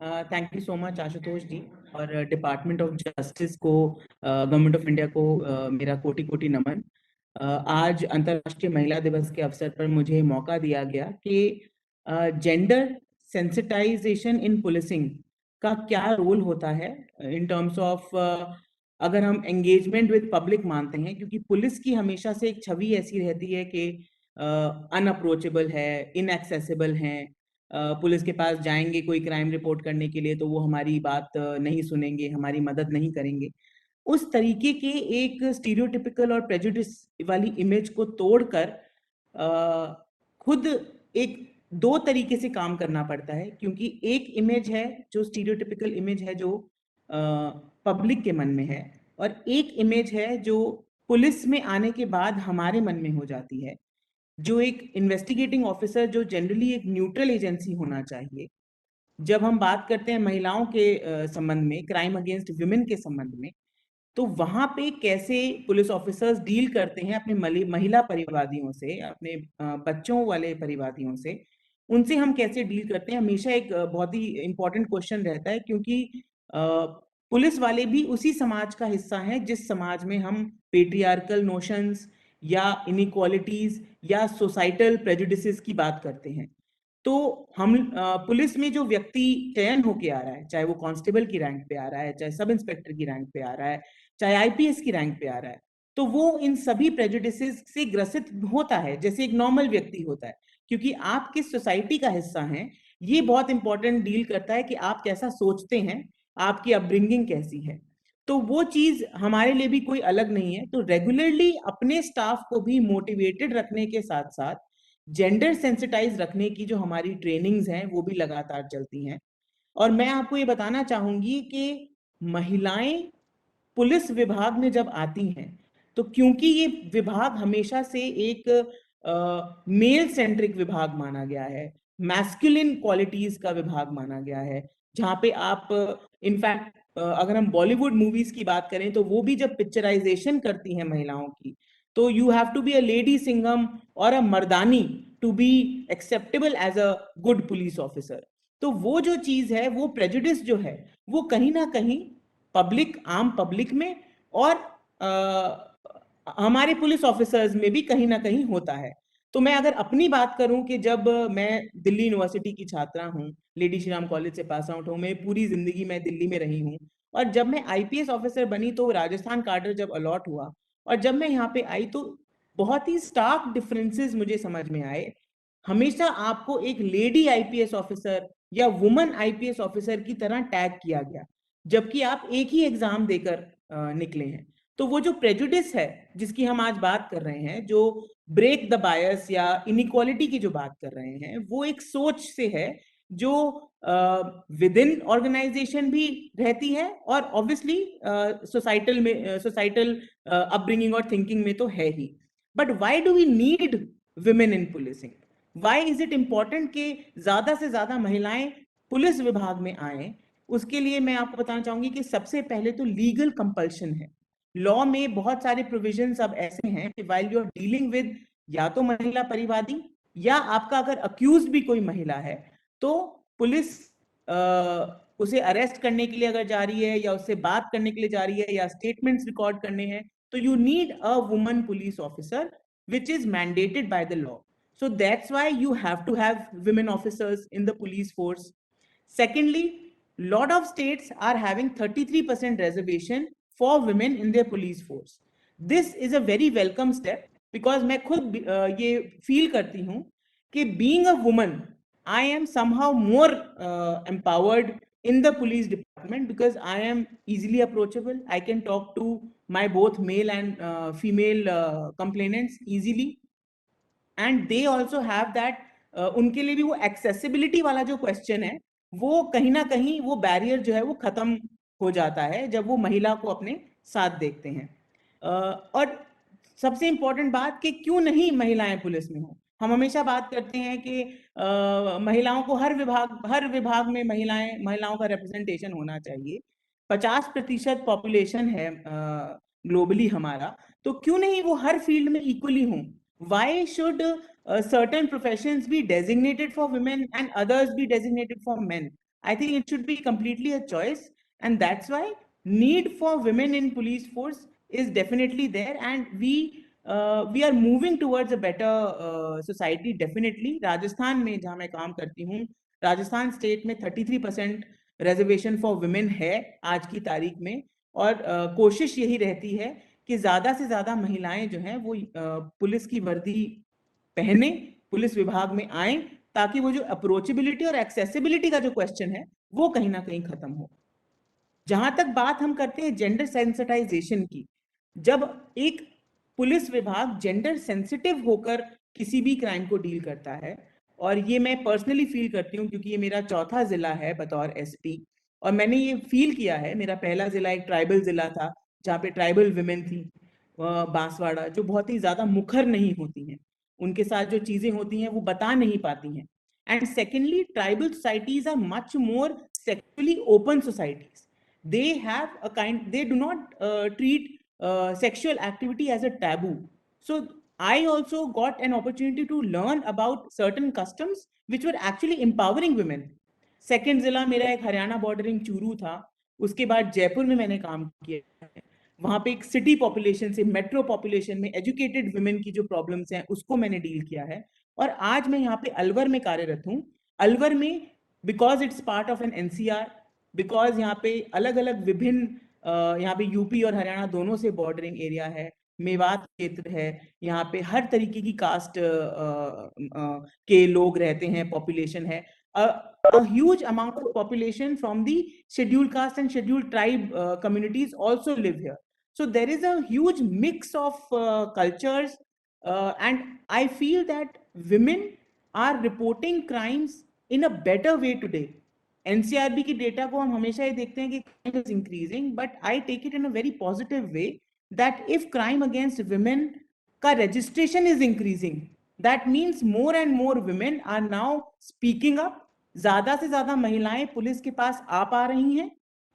Thank you so much Ashutosh ji. और department of justice को, government of India को मेरा कोटि कोटि नमन। आज अंतर्राष्ट्रीय महिला दिवस के अवसर पर मुझे मौका दिया गया कि जेंडर सेंसिटाइजेशन इन पुलिसिंग का क्या रोल होता है इन टर्म्स ऑफ, अगर हम एंगेजमेंट विद पब्लिक मानते हैं, क्योंकि पुलिस की हमेशा से एक छवि ऐसी रहती है कि अनअप्रोचेबल है, इनएक्सेसिबल है। पुलिस के पास जाएंगे कोई क्राइम रिपोर्ट करने के लिए तो वो हमारी बात नहीं सुनेंगे, हमारी मदद नहीं करेंगे। उस तरीके के एक स्टीरियोटिपिकल और प्रेजुडिस वाली इमेज को तोड़कर खुद एक दो तरीके से काम करना पड़ता है, क्योंकि एक इमेज है जो स्टीरियोटिपिकल इमेज है जो पब्लिक के मन में है, और एक इमेज है जो पुलिस में आने के बाद हमारे मन में हो जाती है। जो एक इन्वेस्टिगेटिंग ऑफिसर जो जनरली एक न्यूट्रल एजेंसी होना चाहिए, जब हम बात करते हैं महिलाओं के संबंध में, क्राइम अगेंस्ट वुमेन के संबंध में, तो वहां पे कैसे पुलिस ऑफिसर्स डील करते हैं अपने महिला परिवादियों से, अपने बच्चों वाले परिवादियों से, उनसे हम कैसे डील करते हैं, हमेशा एक बहुत ही इंपॉर्टेंट क्वेश्चन रहता है। क्योंकि पुलिस वाले भी उसी समाज का हिस्सा हैं जिस समाज में हम पेट्रियार्कल नोशंस या इनइक्वालिटीज या सोसाइटल प्रेजुडिसेस की बात करते हैं। तो हम पुलिस में जो व्यक्ति चयन होके आ रहा है, चाहे वो कांस्टेबल की रैंक पे आ रहा है, चाहे सब इंस्पेक्टर की रैंक पे आ रहा है, चाहे आईपीएस की रैंक पे आ रहा है, तो वो इन सभी प्रेजुडिसेस से ग्रसित होता है जैसे एक नॉर्मल व्यक्ति होता है। क्योंकि आप किस सोसाइटी का हिस्सा हैं, ये बहुत इंपॉर्टेंट डील करता है कि आप कैसा सोचते हैं, आपकी अपब्रिंगिंग कैसी है। तो वो चीज हमारे लिए भी कोई अलग नहीं है। तो रेगुलरली अपने स्टाफ को भी मोटिवेटेड रखने के साथ साथ जेंडर सेंसिटाइज रखने की जो हमारी ट्रेनिंग्स हैं वो भी लगातार चलती हैं। और मैं आपको ये बताना चाहूंगी कि महिलाएं पुलिस विभाग में जब आती हैं, तो क्योंकि ये विभाग हमेशा से एक मेल सेंट्रिक विभाग माना गया है, मैस्कुलिन क्वालिटीज का विभाग माना गया है, जहाँ पे आप इनफैक्ट अगर हम बॉलीवुड मूवीज की बात करें तो वो भी जब पिक्चराइजेशन करती हैं महिलाओं की, तो you have to be a lady Singham और a Mardaani to be acceptable as a good police officer. तो वो जो चीज है, वो प्रेजुडिस जो है, वो कहीं ना कहीं पब्लिक, आम पब्लिक में और हमारे पुलिस ऑफिसर्स में भी कहीं ना कहीं होता है। तो मैं अगर अपनी बात करूं कि जब मैं दिल्ली यूनिवर्सिटी की छात्रा हूं, लेडी श्री राम कॉलेज से पास आउट हूं, मैं पूरी जिंदगी मैं दिल्ली में रही हूं, और जब मैं आईपीएस ऑफिसर बनी तो राजस्थान कार्डर जब अलॉट हुआ, और जब मैं यहाँ पे आई तो बहुत ही स्टार्क डिफरेंसेस मुझे समझ में आए। हमेशा आपको एक लेडी आईपीएस ऑफिसर या वुमन आईपीएस ऑफिसर की तरह टैग किया गया, जबकि आप एक ही एग्जाम देकर निकले हैं। तो वो जो प्रेजुडिस है जिसकी हम आज बात कर रहे हैं, जो ब्रेक द बायस या इनइक्वालिटी की जो बात कर रहे हैं, वो एक सोच से है जो विद इन ऑर्गेनाइजेशन भी रहती है, और ऑब्वियसली सोसाइटल अपब्रिंगिंग और थिंकिंग में तो है ही। But why do we need women in policing? Why is it important कि ज्यादा से ज्यादा महिलाएं पुलिस विभाग में आए? उसके लिए मैं आपको बताना चाहूंगी कि सबसे पहले तो लीगल कंपल्शन है। लॉ में बहुत सारे प्रोविजंस अब ऐसे हैं कि while you are dealing with या तो महिला परिवादी, या आपका अगर अक्यूज भी कोई महिला है, तो पुलिस उसे अरेस्ट करने के लिए अगर जा रही है, या उससे बात करने के लिए जा रही है, या स्टेटमेंट्स रिकॉर्ड करने हैं, तो you need a woman police officer which is mandated by the law. So that's why you have to have women officers in the police force. Secondly, lot of states are having 33% reservation for women in their police force. This is a very welcome step, because मैं खुद ये feel करती हूँ कि being a woman, I am somehow more empowered in the police department, because I am easily approachable. I can talk to my both male and female complainants easily, and they also have that उनके लिए भी वो accessibility वाला जो question है, वो कहीं ना कहीं वो बैरियर जो है वो खत्म हो जाता है जब वो महिला को अपने साथ देखते हैं। और सबसे इंपॉर्टेंट बात कि क्यों नहीं महिलाएं पुलिस में हो। हम हमेशा बात करते हैं कि महिलाओं को हर विभाग में महिलाओं का रिप्रेजेंटेशन होना चाहिए। 50% पॉपुलेशन है ग्लोबली हमारा, तो क्यों नहीं वो हर फील्ड में इक्वली हों? Why should certain professions be designated for women and others be designated for men? I think it should be completely a choice, and that's why need for women in police force is definitely there, and we are moving towards a better society definitely. Rajasthan में जहाँ मैं काम करती हूँ, Rajasthan state में 33% reservation for women है आज की तारीख में, और कोशिश यही रहती है कि ज्यादा से ज्यादा महिलाएं जो हैं वो पुलिस की वर्दी पहने, पुलिस विभाग में आए, ताकि वो जो अप्रोचेबिलिटी और एक्सेसिबिलिटी का जो क्वेश्चन है वो कहीं ना कहीं खत्म हो। जहां तक बात हम करते हैं जेंडर सेंसिटाइजेशन की, जब एक पुलिस विभाग जेंडर सेंसिटिव होकर किसी भी क्राइम को डील करता है, और ये मैं पर्सनली फील करती हूँ क्योंकि ये मेरा चौथा जिला है बतौर एसपी, और मैंने ये फील किया है। मेरा पहला जिला एक ट्राइबल जिला था जहाँ पे ट्राइबल विमेन थी, बांसवाड़ा, जो बहुत ही ज्यादा मुखर नहीं होती हैं, उनके साथ जो चीजें होती हैं वो बता नहीं पाती हैं। And secondly, tribal societies are much more sexually open societies. They have a kind, they do not treat sexual activity as a taboo. So I also got an opportunity to learn about certain customs which were actually empowering women. Second जिला मेरा एक Haryana bordering Churu था, उसके बाद जयपुर में मैंने काम किया है। वहां पे एक सिटी पॉपुलेशन से मेट्रो पॉपुलेशन में एजुकेटेड वुमेन की जो प्रॉब्लम्स हैं उसको मैंने डील किया है, और आज मैं यहाँ पे अलवर में कार्यरत हूँ। अलवर में because it's part of an NCR, because यहाँ पे अलग अलग विभिन्न यहाँ पे यूपी और हरियाणा दोनों से बॉर्डरिंग एरिया है, मेवात क्षेत्र है, यहाँ पे हर तरीके की कास्ट के लोग रहते हैं, पॉपुलेशन है, a huge amount of population from the scheduled caste and scheduled tribe communities also live here. So there is a huge mix of cultures, and I feel that women are reporting crimes in a better way today. NCRB की data को हम हमेशा ये देखते हैं कि crime is increasing, but I take it in a very positive way that if crime against women का registration is increasing, that means more and more women are now speaking up. ज्यादा से ज्यादा महिलाएं पुलिस के पास आ पा रही हैं,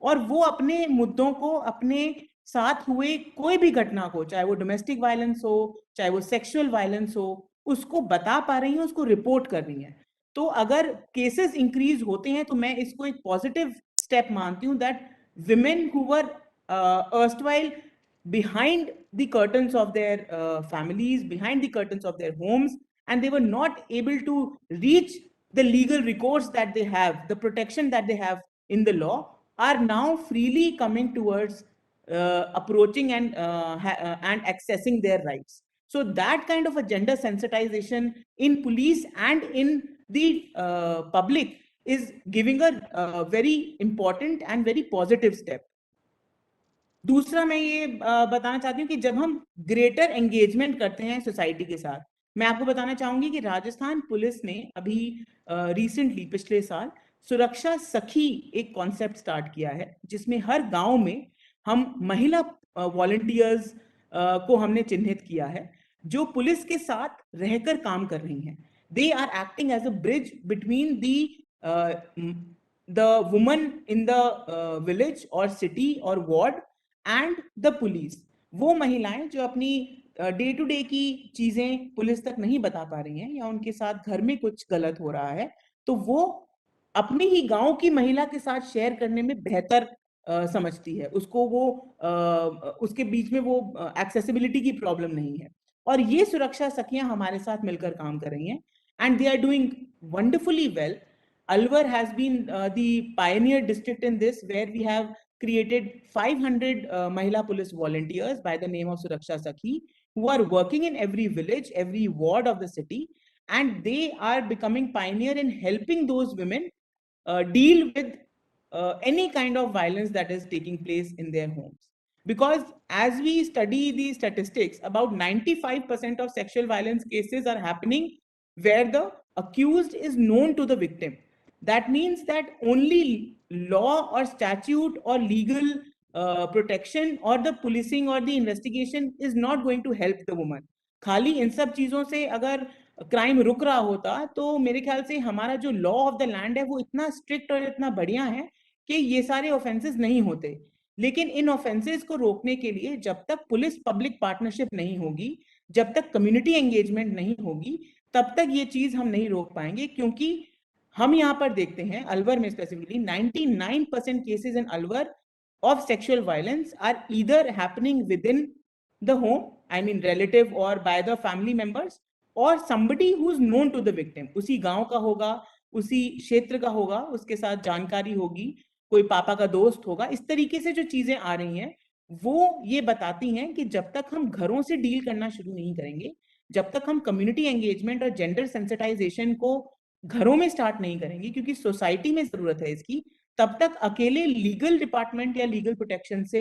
और वो अपने मुद्दों को, अपने साथ हुए कोई भी घटना को, चाहे वो डोमेस्टिक वायलेंस हो, चाहे वो सेक्सुअल वायलेंस हो, उसको बता पा रही हैं, उसको रिपोर्ट कर रही हैं। तो अगर केसेस इंक्रीज होते हैं तो मैं इसको एक पॉजिटिव स्टेप मानती हूँ, that women who were erstwhile behind the curtains of their families, behind the curtains of their homes, and they were not able to reach the legal recourse that they have, the protection that they have in the law, are now freely coming towards approaching and accessing their rights. So that kind of a gender sensitization in police and in the public is giving a very important and very positive step. दूसरा मैं ये बताना चाहती हूँ कि जब हम greater engagement करते हैं सोसाइटी के साथ, मैं आपको बताना चाहूंगी कि राजस्थान पुलिस ने अभी रिसेंटली पिछले साल सुरक्षा सखी एक कॉन्सेप्ट स्टार्ट किया है, जिसमें हर गांव में हम महिला वॉलंटियर्स को हमने चिन्हित किया है, जो पुलिस के साथ रहकर काम कर रही हैं. They are acting as a bridge between the woman in the village और सिटी और वार्ड एंड द पुलिस. वो महिलाएं जो अपनी डे टू डे की चीजें पुलिस तक नहीं बता पा रही हैं, या उनके साथ घर में कुछ गलत हो रहा है, तो वो अपनी ही गांव की महिला के साथ शेयर करने में बेहतर समझती है उसको, वो उसके बीच में वो एक्सेसिबिलिटी की प्रॉब्लम नहीं है. और ये सुरक्षा सखियां हमारे साथ मिलकर काम कर रही हैं, and they are doing wonderfully well. Alwar has been the pioneer district in this, where we have created 500 Mahila police volunteers by the name of Suraksha Sakhi, who are working in every village, every ward of the city, and they are becoming pioneer in helping those women deal with any kind of violence that is taking place in their homes. Because as we study the statistics, about 95% of sexual violence cases are happening where the accused is known to the victim. That means that only law or statute or legal protection or the policing or the investigation is not going to help the woman. खाली इन सब चीजों से अगर crime रुक रहा होता तो मेरे ख्याल से हमारा जो लॉ ऑफ द लैंड है वो इतना स्ट्रिक्ट और इतना बढ़िया है कि ये सारे ऑफेंसेस नहीं होते. लेकिन इन ऑफेंसेस को रोकने के लिए जब तक पुलिस पब्लिक पार्टनरशिप नहीं होगी, जब तक कम्युनिटी एंगेजमेंट नहीं होगी, तब तक ये चीज हम नहीं रोक पाएंगे. क्योंकि हम यहाँ पर देखते हैं अलवर में specifically 99% cases in Alwar of sexual violence are either happening within the home, I mean relative or by the family members, or somebody who's known to the victim. उसी गांव का होगा, उसी क्षेत्र का होगा, उसके साथ जानकारी होगी, कोई पापा का दोस्त होगा। इस तरीके से जो चीजें आ रही हैं वो ये बताती हैं कि जब तक हम घरों से डील करना शुरू नहीं करेंगे, जब तक हम कम्युनिटी एंगेजमेंट और जेंडर सेंसिटाइजेशन को घरों में स्टार्ट नहीं करेंगे, क्योंकि सोसाइटी में जरूरत है इसकी, तब तक अकेले लीगल डिपार्टमेंट या लीगल प्रोटेक्शन से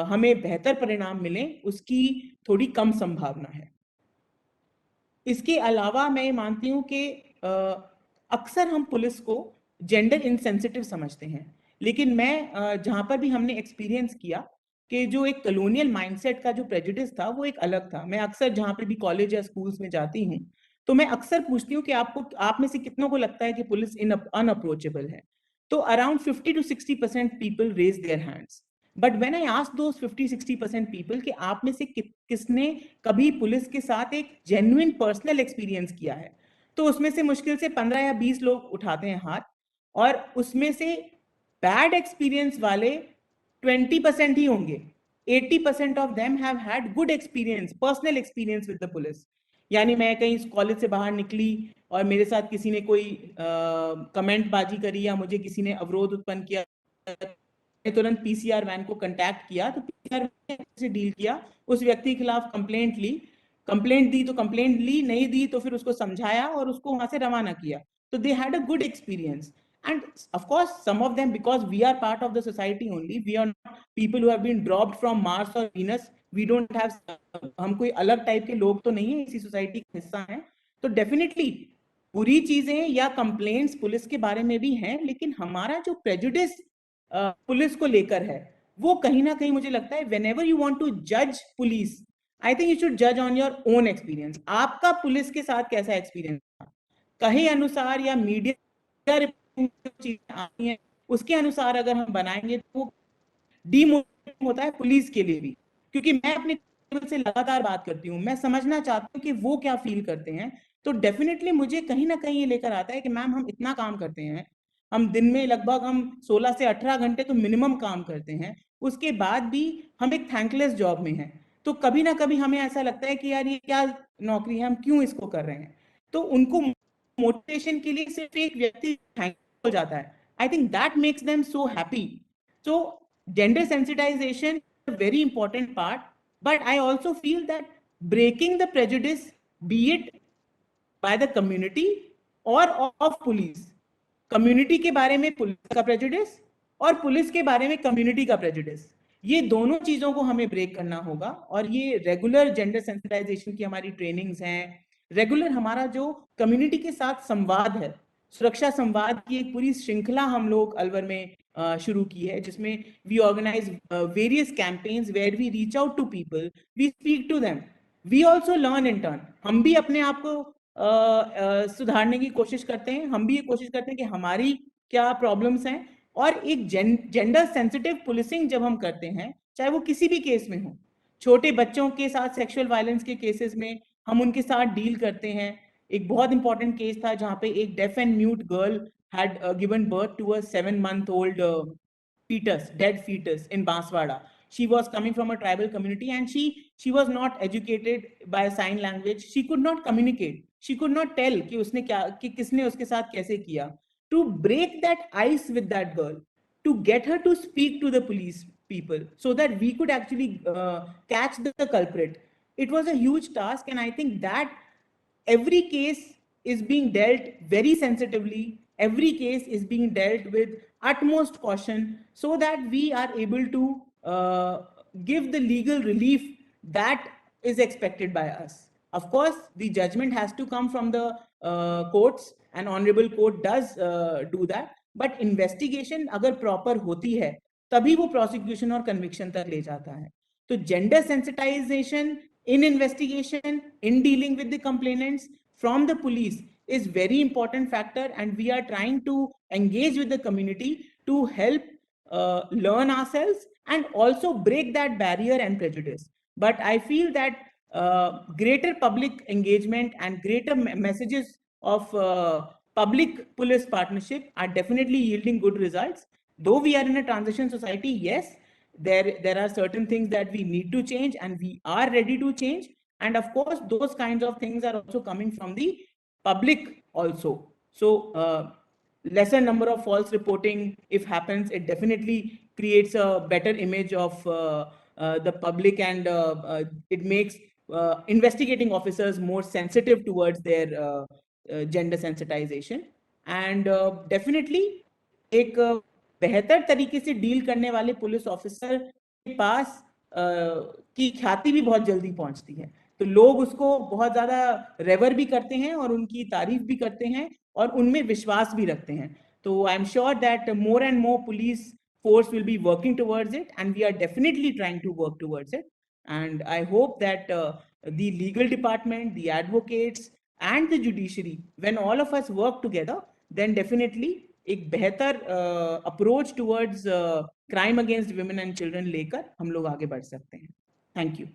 हमें बेहतर परिणाम मिले उसकी थोड़ी कम संभावना है। इसके अलावा मैं मानती हूँ कि अक्सर हम पुलिस को जेंडर इनसेंसिटिव समझते हैं, लेकिन मैं जहां पर भी हमने एक्सपीरियंस किया कि जो एक कॉलोनियल माइंडसेट का जो प्रेजुडिस था वो एक अलग था। मैं अक्सर जहां पर भी कॉलेज या स्कूल्स में जाती हूँ तो मैं अक्सर पूछती हूँ कि आप में से कितनों को लगता है कि पुलिस अनअप्रोचेबल है? तो around 50 to 60% people raise their hands. But when I ask those 50-60% people कि आप में से किसने कभी पुलिस के साथ एक जेन्युइन पर्सनल एक्सपीरियंस किया है, तो उसमें से मुश्किल से 15 या 20 लोग उठाते हैं हाथ, और उसमें से बैड एक्सपीरियंस वाले 20% ही होंगे। 80% of them have had good experience, personal experience with the police. यानी मैं कहीं कॉलेज से बाहर निकली और मेरे साथ किसी ने कोई कमेंट बाजी करी या मुझे किसी ने अवरोध उत्पन्न किया, तुरंत पीसीआर वैन को कांटेक्ट किया, तो पीसीआर से डील किया, उस व्यक्ति के खिलाफ कंप्लेंट दी तो कंप्लेंट ली, नहीं दी तो फिर उसको समझाया और उसको वहां से रवाना किया। तो they had a good experience, and of course some of them, because we are part of the society only, we are not people who have been dropped from Mars or Venus, we don't have, हम कोई अलग type के लोग तो नहीं है, इसी society का हिस्सा हैं। तो डेफिनेटली बुरी चीजें या कंप्लेंट्स पुलिस के बारे में भी हैं, लेकिन हमारा जो प्रेजुडिस पुलिस को लेकर है वो कहीं ना कहीं मुझे लगता है whenever you want to judge police, I think you should judge on your own experience। आपका पुलिस के साथ कैसा एक्सपीरियंस था, कहे अनुसार या मीडिया चीजें आती हैं उसके अनुसार अगर हम बनाएंगे तो डीमोटिवेटिंग होता है पुलिस के लिए भी, क्योंकि मैं अपने टेबल से लगातार बात करती हूँ, मैं समझना चाहती हूँ कि वो क्या फील करते हैं। तो डेफिनेटली मुझे कहीं ना कहीं ये लेकर आता है कि मैम हम इतना काम करते हैं, हम दिन में लगभग हम 16 से 18 घंटे तो मिनिमम काम करते हैं, उसके बाद भी हम एक थैंकलेस जॉब में हैं। तो कभी ना कभी हमें ऐसा लगता है कि यार ये क्या नौकरी है, हम क्यों इसको कर रहे हैं। तो उनको मोटिवेशन के लिए सिर्फ एक व्यक्ति थैंकफुल हो जाता है, I think that makes them so happy. So gender sensitization is a very important part, but I also feel that breaking the prejudice, be it by the community or of police, community के बारे में police का prejudice और police के बारे में community का prejudice, ये दोनों चीजों को हमें ब्रेक करना होगा। और ये रेगुलर जेंडर सेंसिटाइजेशन की हमारी ट्रेनिंग्स हैं, रेगुलर हमारा जो कम्युनिटी के साथ संवाद है, सुरक्षा संवाद की एक पूरी श्रृंखला हम लोग अलवर में शुरू की है, जिसमें we organise various campaigns where we reach out to people, we speak to them, we also learn in turn. हम भी अपने आप को सुधारने की कोशिश करते हैं, हम भी ये कोशिश करते हैं कि हमारी क्या प्रॉब्लम्स हैं। और एक जेंडर सेंसिटिव पुलिसिंग जब हम करते हैं, चाहे वो किसी भी केस में हो, छोटे बच्चों के साथ सेक्सुअल वायलेंस के केसेस में हम उनके साथ डील करते हैं। एक बहुत इंपॉर्टेंट केस था जहां पे एक deaf and mute girl had given birth to a 7-month-old fetus, dead fetus in Banswara. She was coming from a tribal community and she was not educated by sign language. She could not communicate. She could not tell कि उसने क्या, कि किसने उसके साथ कैसे किया। To break that ice with that girl, to get her to speak to the police people so that we could actually catch the culprit. It was a huge task, and I think that every case is being dealt very sensitively. Every case is being dealt with utmost caution so that we are able to give the legal relief that is expected by us. Of course, the judgment has to come from the courts, and honorable court does do that. But investigation अगर proper होती है तभी वो prosecution और conviction तक ले जाता है। तो gender sensitization in investigation, in dealing with the complainants from the police is very important factor, and we are trying to engage with the community to help learn ourselves and also break that barrier and prejudice. But I feel that greater public engagement and greater messages of public police partnership are definitely yielding good results. Though we are in a transition society, yes, there are certain things that we need to change, and we are ready to change. And of course, those kinds of things are also coming from the public also. So lesser number of false reporting, if happens, it definitely creates a better image of the public, and it makes investigating officers more sensitive towards their gender sensitization. And definitely एक बेहतर तरीके से deal करने वाले police officer के पास की ख्याति भी बहुत जल्दी पहुंचती है, तो लोग उसको बहुत ज्यादा रेवर भी करते हैं और उनकी तारीफ भी करते हैं और उनमें विश्वास भी रखते हैं. तो I am sure that more and more police force will be working towards it, and we are definitely trying to work towards it. And I hope that the legal department, the advocates, and the judiciary, when all of us work together, then definitely एक बेहतर approach towards crime against women and children लेकर हम लोग आगे बढ़ सकते हैं. Thank you.